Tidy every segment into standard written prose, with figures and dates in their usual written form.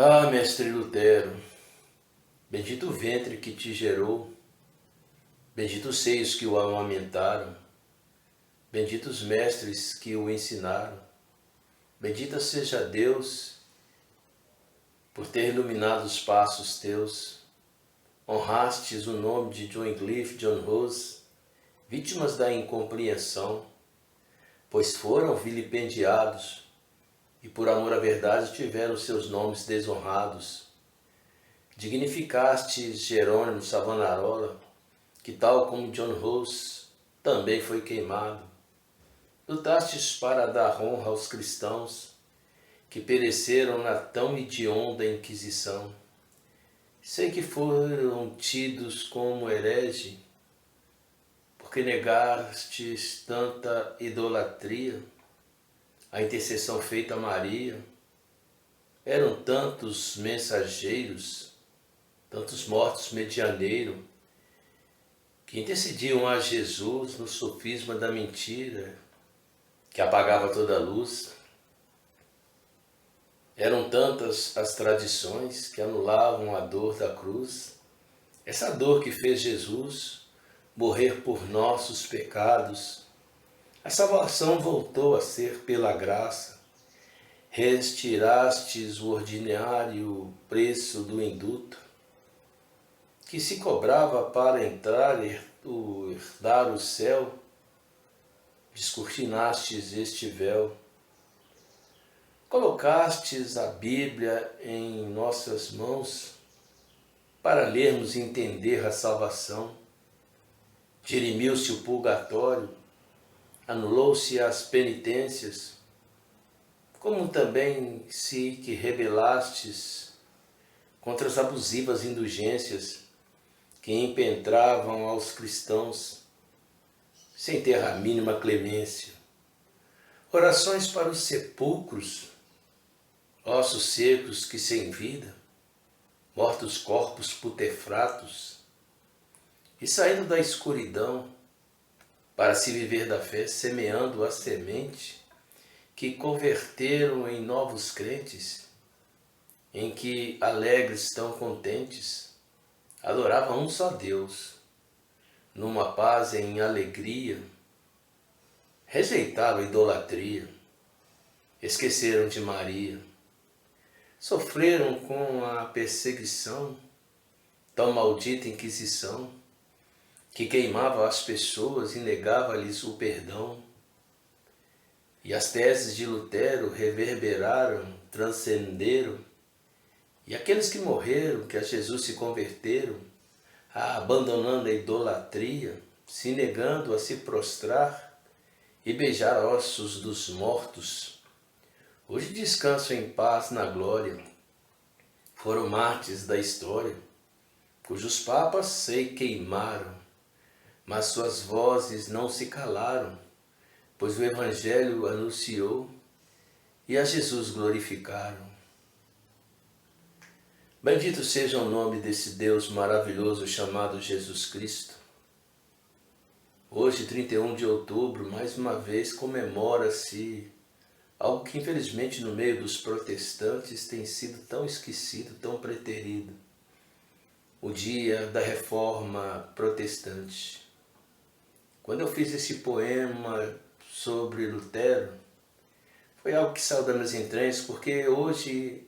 Ah, mestre Lutero, bendito o ventre que te gerou, bendito os seios que o amamentaram, benditos os mestres que o ensinaram, bendita seja Deus por ter iluminado os passos teus, honrastes o nome de John Wycliffe, John Rose, vítimas da incompreensão, pois foram vilipendiados e por amor à verdade tiveram seus nomes desonrados. Dignificastes Jerônimo Savonarola, que tal como John Rose também foi queimado. Lutastes para dar honra aos cristãos que pereceram na tão hedionda Inquisição. Sei que foram tidos como herege, porque negastes tanta idolatria, a intercessão feita a Maria. Eram tantos mensageiros, tantos mortos medianeiro, que intercediam a Jesus no sofisma da mentira, que apagava toda a luz. Eram tantas as tradições que anulavam a dor da cruz, essa dor que fez Jesus morrer por nossos pecados. A salvação voltou a ser pela graça. Retirastes o ordinário preço do induto, que se cobrava para entrar herdar o céu. Descortinastes este véu. Colocastes a Bíblia em nossas mãos para lermos e entender a salvação. Dirimiu-se o purgatório, anulou-se as penitências, como também se que rebelastes contra as abusivas indulgências que impetravam aos cristãos sem ter a mínima clemência. Orações para os sepulcros, ossos secos que sem vida, mortos corpos putefratos, e saindo da escuridão para se viver da fé, semeando a semente que converteram em novos crentes, em que alegres tão contentes, adoravam um só Deus, numa paz e em alegria. Rejeitaram a idolatria, esqueceram de Maria, sofreram com a perseguição, tão maldita Inquisição, que queimava as pessoas e negava-lhes o perdão. E as teses de Lutero reverberaram, transcenderam, e aqueles que morreram, que a Jesus se converteram, abandonando a idolatria, se negando a se prostrar e beijar ossos dos mortos, hoje descansam em paz na glória. Foram mártires da história, cujos papas sei queimaram, mas suas vozes não se calaram, pois o Evangelho anunciou e a Jesus glorificaram. Bendito seja o nome desse Deus maravilhoso chamado Jesus Cristo. Hoje, 31 de outubro, mais uma vez comemora-se algo que infelizmente no meio dos protestantes tem sido tão esquecido, tão preterido. O dia da Reforma Protestante. Quando eu fiz esse poema sobre Lutero, foi algo que saiu das minhas entranhas, porque hoje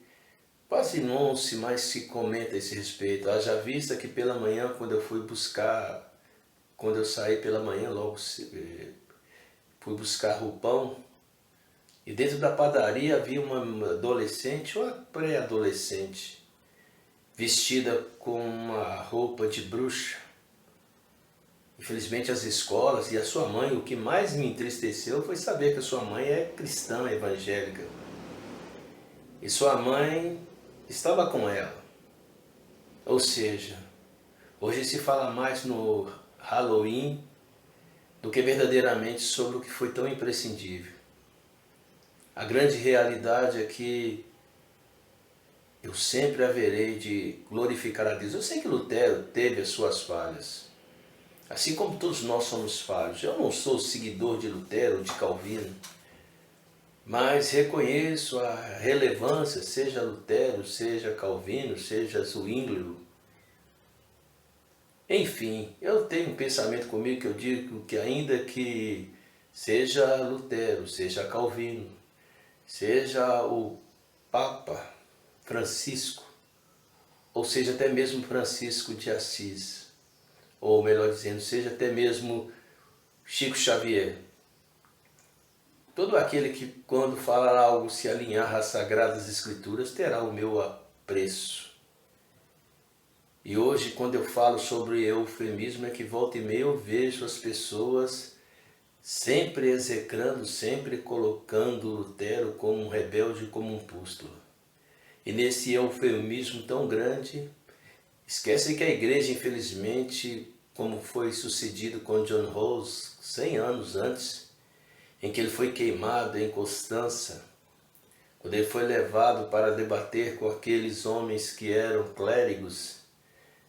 quase não mais se comenta a esse respeito. Haja vista que pela manhã, quando eu saí pela manhã, logo fui buscar o pão, e dentro da padaria havia uma adolescente, ou pré-adolescente, vestida com uma roupa de bruxa. Infelizmente as escolas e a sua mãe, o que mais me entristeceu foi saber que a sua mãe é cristã evangélica. E sua mãe estava com ela. Ou seja, hoje se fala mais no Halloween do que verdadeiramente sobre o que foi tão imprescindível. A grande realidade é que eu sempre haverei de glorificar a Deus. Eu sei que Lutero teve as suas falhas, assim como todos nós somos falhos. Eu não sou seguidor de Lutero ou de Calvino, mas reconheço a relevância, seja Lutero, seja Calvino, seja Zwinglio. Enfim, eu tenho um pensamento comigo que eu digo que ainda que seja Lutero, seja Calvino, seja o Papa Francisco, ou seja até mesmo Francisco de Assis, ou melhor dizendo, seja até mesmo Chico Xavier, todo aquele que quando falar algo se alinhar às Sagradas Escrituras terá o meu apreço. E hoje, quando eu falo sobre eufemismo, é que volta e meia eu vejo as pessoas sempre execrando, sempre colocando Lutero como um rebelde, como um pústulo. E nesse eufemismo tão grande, esquecem que a igreja, infelizmente, como foi sucedido com John Rawls 100 anos antes, em que ele foi queimado em Constança, quando ele foi levado para debater com aqueles homens que eram clérigos,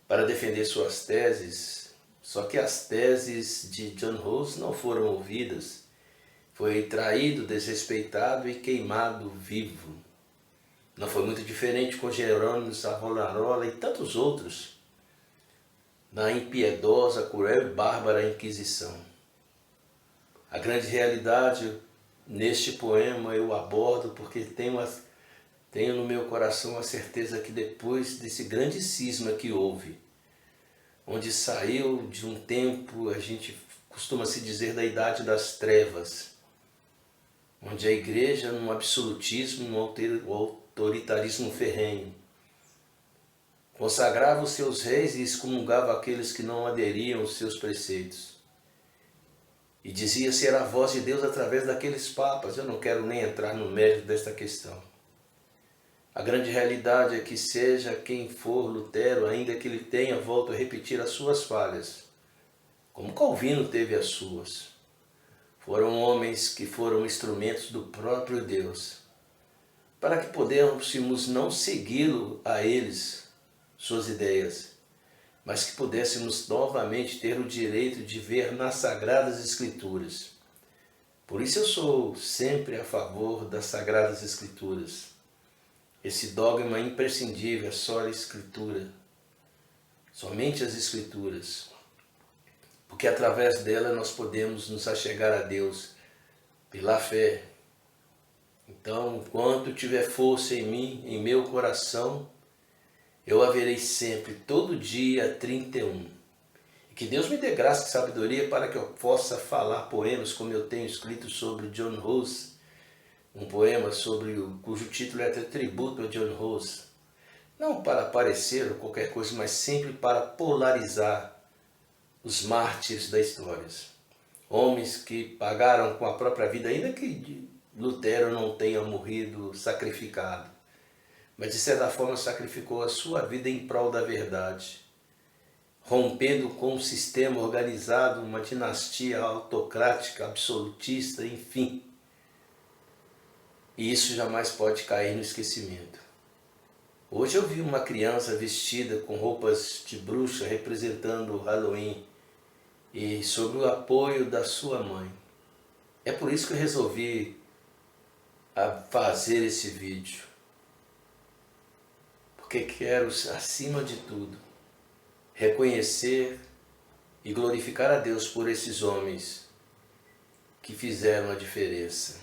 para defender suas teses, só que as teses de John Rawls não foram ouvidas. Foi traído, desrespeitado e queimado vivo. Não foi muito diferente com Jerônimo Savonarola e tantos outros, na impiedosa, cruel e bárbara Inquisição. A grande realidade neste poema eu abordo porque tenho no meu coração a certeza que depois desse grande cisma que houve, onde saiu de um tempo, a gente costuma se dizer, da idade das trevas, onde a igreja, num absolutismo, num autoritarismo ferrenho, consagrava os seus reis e excomungava aqueles que não aderiam aos seus preceitos. E dizia ser a voz de Deus através daqueles papas. Eu não quero nem entrar no mérito desta questão. A grande realidade é que seja quem for Lutero, ainda que ele tenha, volto a repetir, as suas falhas, como Calvino teve as suas, foram homens que foram instrumentos do próprio Deus, para que pudéssemos não segui-lo a eles, suas ideias, mas que pudéssemos novamente ter o direito de ver nas Sagradas Escrituras. Por isso eu sou sempre a favor das Sagradas Escrituras. Esse dogma imprescindível é só a Escritura, somente as Escrituras, porque através dela nós podemos nos achegar a Deus pela fé. Então, enquanto tiver força em mim, em meu coração, eu haverei sempre, todo dia 31. E que Deus me dê graça e sabedoria para que eu possa falar poemas como eu tenho escrito sobre John Rawls, um poema cujo título é até tributo a John Rawls. Não para aparecer ou qualquer coisa, mas sempre para polarizar os mártires da história. Homens que pagaram com a própria vida, ainda que Lutero não tenha morrido sacrificado, mas de certa forma sacrificou a sua vida em prol da verdade, rompendo com um sistema organizado, uma dinastia autocrática, absolutista, enfim. E isso jamais pode cair no esquecimento. Hoje eu vi uma criança vestida com roupas de bruxa representando o Halloween e sob o apoio da sua mãe. É por isso que eu resolvi fazer esse vídeo. Porque quero, acima de tudo, reconhecer e glorificar a Deus por esses homens que fizeram a diferença.